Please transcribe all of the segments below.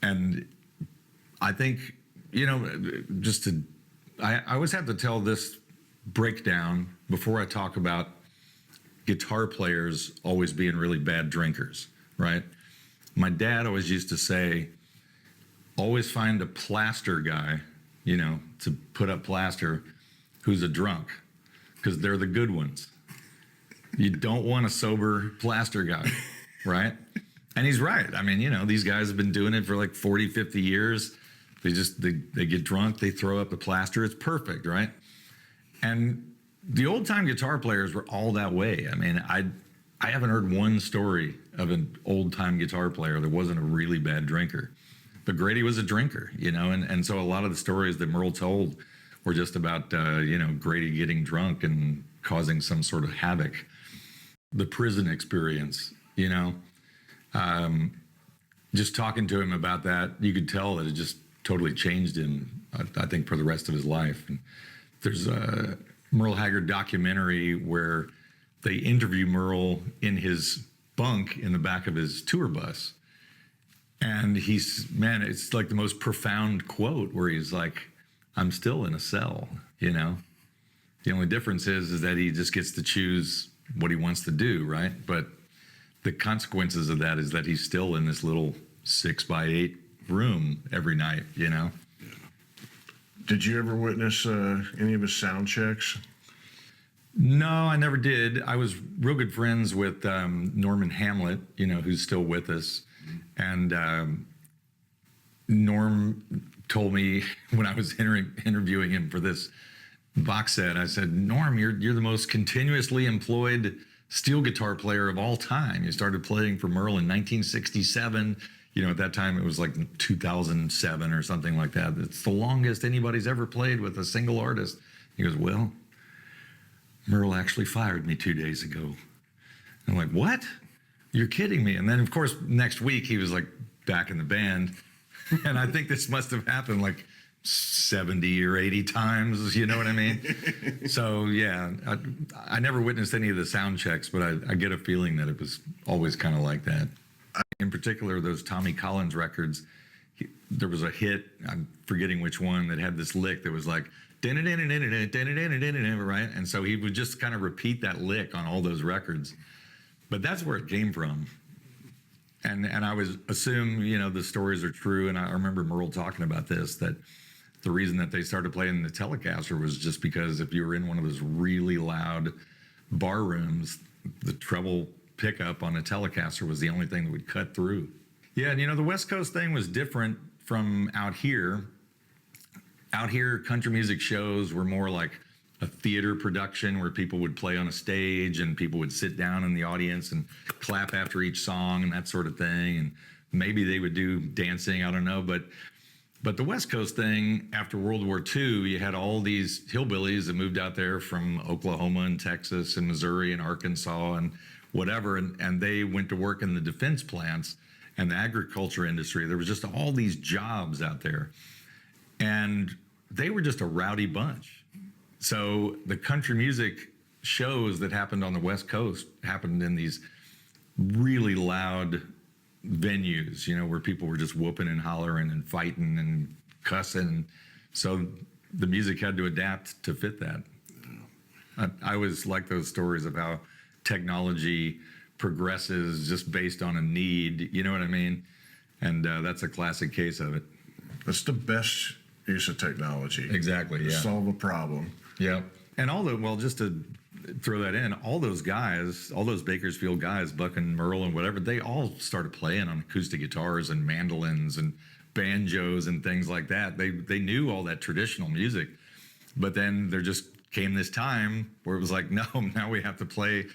And I think, you know, I always have to tell this breakdown before I talk about guitar players always being really bad drinkers, right? My dad always used to say, always find a plaster guy, you know, to put up plaster who's a drunk, because they're the good ones. You don't want a sober plaster guy, right? And he's right. I mean, you know, these guys have been doing it for like 40, 50 years. They get drunk, they throw up the plaster. It's perfect, right? And the old time guitar players were all that way. I mean, I haven't heard one story of an old time guitar player that wasn't a really bad drinker. But Grady was a drinker, you know, and so a lot of the stories that Merle told were just about, you know, Grady getting drunk and causing some sort of havoc. The prison experience, you know, just talking to him about that, you could tell that it just totally changed him, I think, for the rest of his life. And there's a Merle Haggard documentary where they interview Merle in his bunk in the back of his tour bus. And man, it's like the most profound quote where he's like, I'm still in a cell, you know? The only difference is that he just gets to choose what he wants to do, right? But the consequences of that is that he's still in this little 6x8 room every night, you know? Yeah. Did you ever witness any of his sound checks? No, I never did. I was real good friends with Norman Hamlet, you know, who's still with us. And Norm told me when I was interviewing him for this box set, I said, Norm, you're the most continuously employed steel guitar player of all time. You started playing for Merle in 1967. You know, at that time it was like 2007 or something like that. It's the longest anybody's ever played with a single artist. He goes, well, Merle actually fired me 2 days ago. I'm like, what? You're kidding me. And then, of course, next week he was like back in the band. And I think this must have happened like 70 or 80 times, you know what I mean? So, yeah, I never witnessed any of the sound checks, but I get a feeling that it was always kind of like that. In particular, those Tommy Collins records, there was a hit, I'm forgetting which one, that had this lick that was like, right? And so he would just kind of repeat that lick on all those records. But that's where it came from. And I was assume, you know, the stories are true. And I remember Merle talking about this, that the reason that they started playing the Telecaster was just because if you were in one of those really loud bar rooms, the treble pickup on a Telecaster was the only thing that would cut through. Yeah, and you know, the West Coast thing was different from out here. Out here, country music shows were more like a theater production where people would play on a stage and people would sit down in the audience and clap after each song and that sort of thing. And maybe they would do dancing, I don't know. But the West Coast thing, after World War II, you had all these hillbillies that moved out there from Oklahoma and Texas and Missouri and Arkansas and whatever. And they went to work in the defense plants and the agriculture industry. There was just all these jobs out there. And they were just a rowdy bunch. So the country music shows that happened on the West Coast happened in these really loud venues, you know, where people were just whooping and hollering and fighting and cussing. So the music had to adapt to fit that. I always like those stories of how technology progresses just based on a need, you know what I mean? And that's a classic case of it. That's the best use of technology. Exactly, yeah. Solve a problem. Yeah. And well, just to throw that in, all those guys, all those Bakersfield guys, Buck and Merle and whatever, they all started playing on acoustic guitars and mandolins and banjos and things like that. They knew all that traditional music. But then there just came this time where it was like, no, now we have to play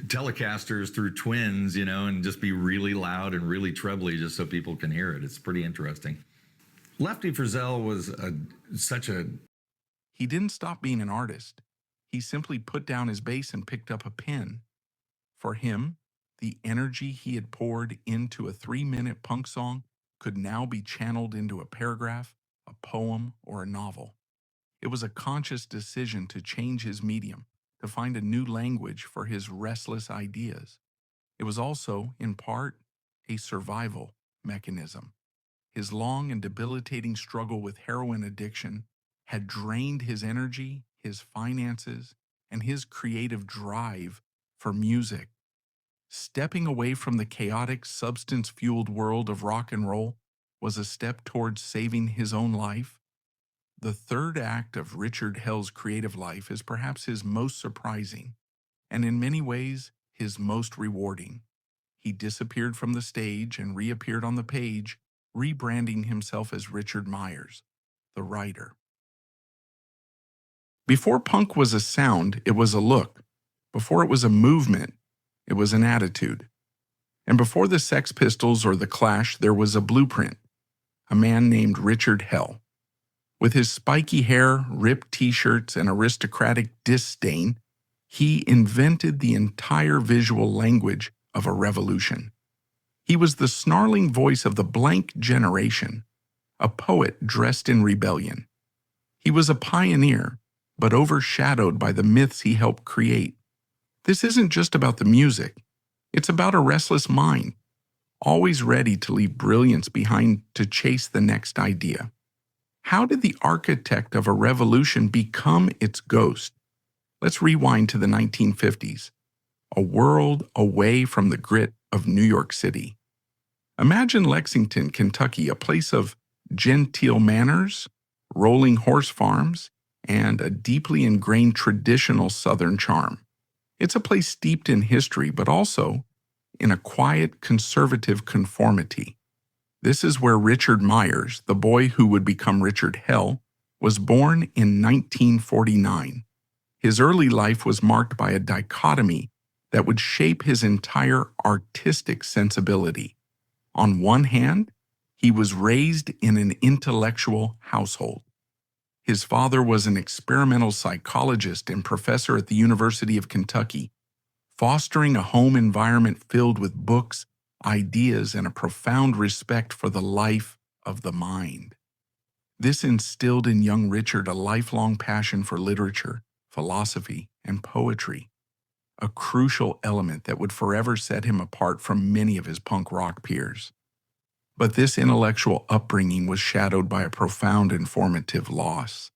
Telecasters through twins, you know, and just be really loud and really trebly just so people can hear it. It's pretty interesting. Lefty Frizzell was such a... He didn't stop being an artist. He simply put down his bass and picked up a pen. For him, the energy he had poured into a 3-minute punk song could now be channeled into a paragraph, a poem, or a novel. It was a conscious decision to change his medium, to find a new language for his restless ideas. It was also, in part, a survival mechanism. His long and debilitating struggle with heroin addiction had drained his energy, his finances, and his creative drive for music. Stepping away from the chaotic, substance-fueled world of rock and roll was a step towards saving his own life. The third act of Richard Hell's creative life is perhaps his most surprising, and in many ways, his most rewarding. He disappeared from the stage and reappeared on the page, rebranding himself as Richard Myers, the writer. Before punk was a sound, it was a look. Before it was a movement, it was an attitude. And before the Sex Pistols or the Clash, there was a blueprint, a man named Richard Hell. With his spiky hair, ripped t-shirts, and aristocratic disdain, he invented the entire visual language of a revolution. He was the snarling voice of the blank generation, a poet dressed in rebellion. He was a pioneer, but overshadowed by the myths he helped create. This isn't just about the music. It's about a restless mind, always ready to leave brilliance behind to chase the next idea. How did the architect of a revolution become its ghost? Let's rewind to the 1950s, a world away from the grit of New York City. Imagine Lexington, Kentucky, a place of genteel manners, rolling horse farms, and a deeply ingrained traditional Southern charm. It's a place steeped in history, but also in a quiet, conservative conformity. This is where Richard Myers, the boy who would become Richard Hell, was born in 1949. His early life was marked by a dichotomy that would shape his entire artistic sensibility. On one hand, he was raised in an intellectual household. His father was an experimental psychologist and professor at the University of Kentucky, fostering a home environment filled with books, ideas, and a profound respect for the life of the mind. This instilled in young Richard a lifelong passion for literature, philosophy, and poetry, a crucial element that would forever set him apart from many of his punk rock peers. But this intellectual upbringing was shadowed by a profound and formative loss.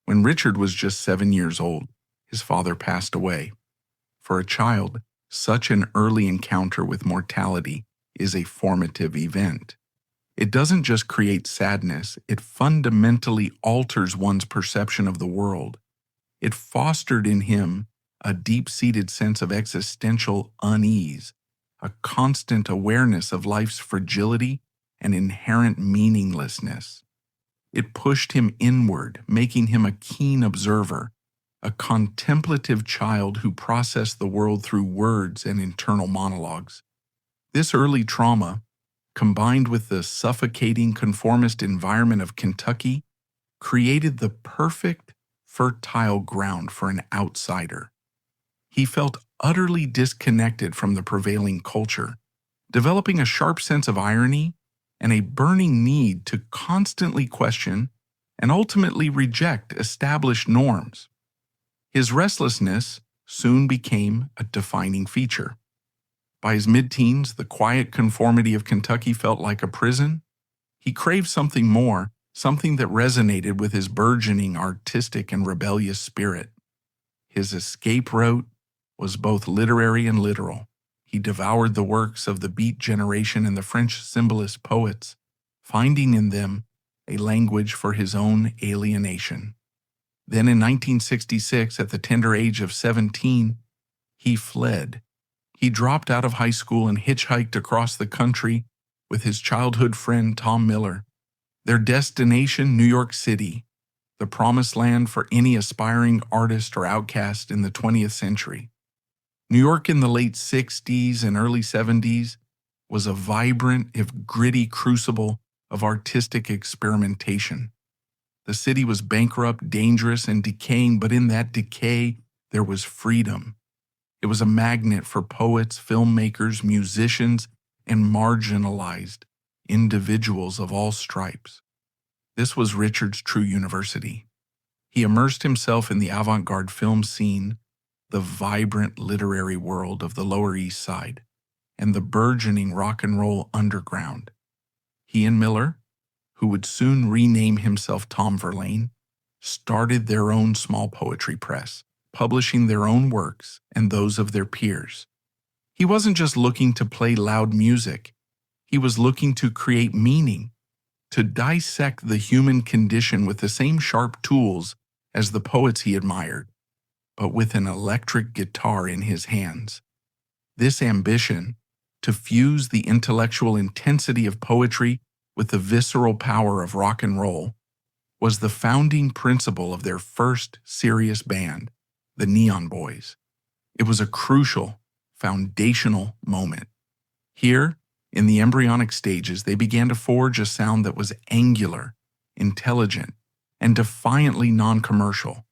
When Richard was just 7 years old, his father passed away. For a child, such an early encounter with mortality is a formative event. It doesn't just create sadness, it fundamentally alters one's perception of the world. It fostered in him a deep-seated sense of existential unease, a constant awareness of life's fragility and inherent meaninglessness. It pushed him inward, making him a keen observer, a contemplative child who processed the world through words and internal monologues. This early trauma, combined with the suffocating conformist environment of Kentucky, created the perfect, fertile ground for an outsider. He felt utterly disconnected from the prevailing culture, developing a sharp sense of irony and a burning need to constantly question and ultimately reject established norms. His restlessness soon became a defining feature. By his mid-teens, the quiet conformity of Kentucky felt like a prison. He craved something more, something that resonated with his burgeoning artistic and rebellious spirit. His escape route was both literary and literal. He devoured the works of the Beat generation and the French symbolist poets, finding in them a language for his own alienation. Then in 1966, at the tender age of 17, he fled. He dropped out of high school and hitchhiked across the country with his childhood friend Tom Miller. Their destination, New York City, the promised land for any aspiring artist or outcast in the 20th century. New York in the late 60s and early 70s was a vibrant, if gritty crucible of artistic experimentation. The city was bankrupt, dangerous, and decaying, but in that decay, there was freedom. It was a magnet for poets, filmmakers, musicians, and marginalized individuals of all stripes. This was Richard's true university. He immersed himself in the avant-garde film scene, the vibrant literary world of the Lower East Side, and the burgeoning rock and roll underground. He and Miller, who would soon rename himself Tom Verlaine, started their own small poetry press, publishing their own works and those of their peers. He wasn't just looking to play loud music. He was looking to create meaning, to dissect the human condition with the same sharp tools as the poets he admired, but with an electric guitar in his hands. This ambition, to fuse the intellectual intensity of poetry with the visceral power of rock and roll, was the founding principle of their first serious band, the Neon Boys. It was a crucial, foundational moment. Here, in the embryonic stages, they began to forge a sound that was angular, intelligent, and defiantly non-commercial.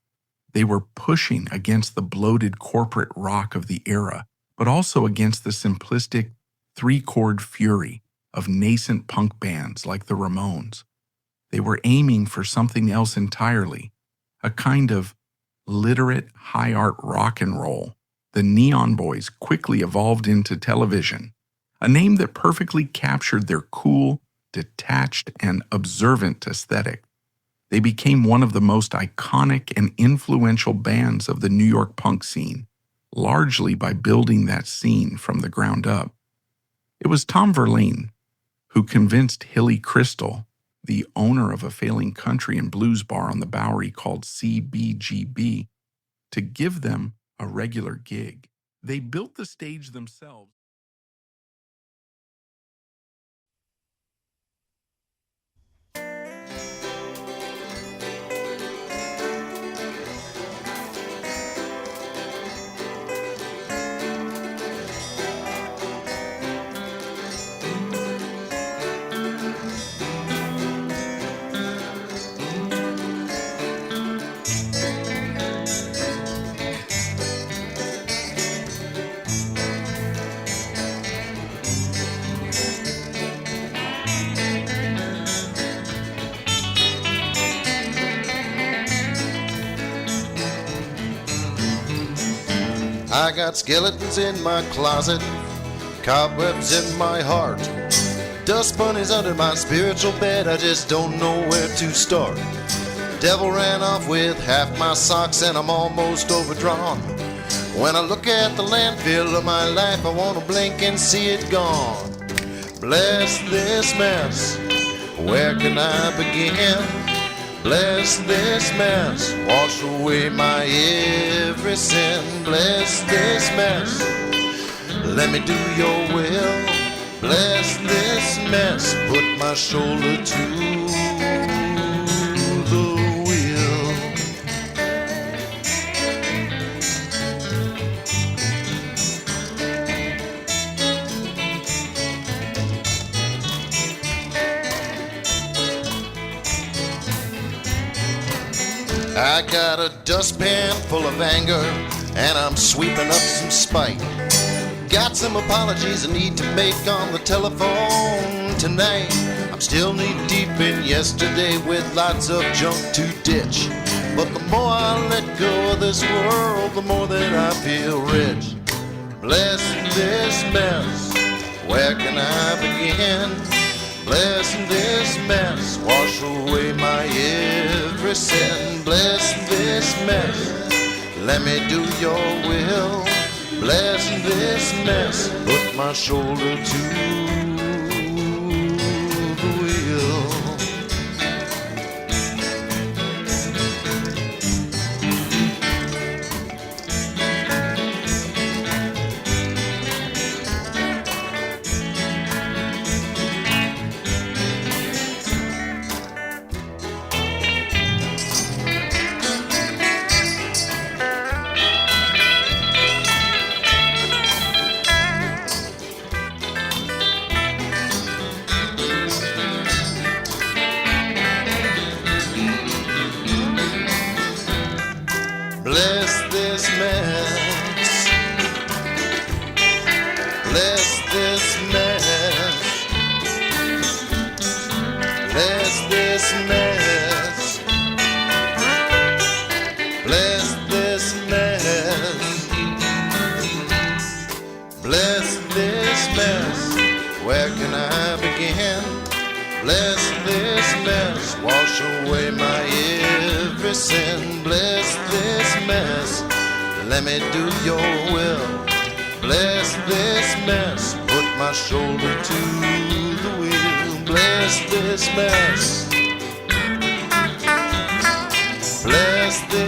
They were pushing against the bloated corporate rock of the era, but also against the simplistic three-chord fury of nascent punk bands like the Ramones. They were aiming for something else entirely, a kind of literate high art rock and roll. The Neon Boys quickly evolved into television, a name that perfectly captured their cool, detached, and observant aesthetic. They became one of the most iconic and influential bands of the New York punk scene, largely by building that scene from the ground up. It was Tom Verlaine who convinced Hilly Crystal, the owner of a failing country and blues bar on the Bowery called CBGB, to give them a regular gig. They built the stage themselves. I got skeletons in my closet, cobwebs in my heart, dust bunnies under my spiritual bed, I just don't know where to start. Devil ran off with half my socks and I'm almost overdrawn. When I look at the landfill of my life, I want to blink and see it gone. Bless this mess, where can I begin? Bless this mess, wash away my every sin. Bless this mess, let me do your will. Bless this mess, put my shoulder to the wheel. I got a dustpan full of anger, and I'm sweeping up some spite. Got some apologies I need to make on the telephone tonight. I'm still knee deep in yesterday with lots of junk to ditch. But the more I let go of this world, the more that I feel rich. Bless this mess, where can I begin? Bless this mess, wash away my every sin. Bless this mess, let me do your will. Bless this mess, put my shoulder to the wheel. Bless this mess, bless this mess, bless this mess, bless this mess, bless this mess, where can I begin? Bless this mess, wash away my every sin. Bless this mess, let me do your will. Bless this mess, put my shoulder to the wheel. Bless this mess. Bless this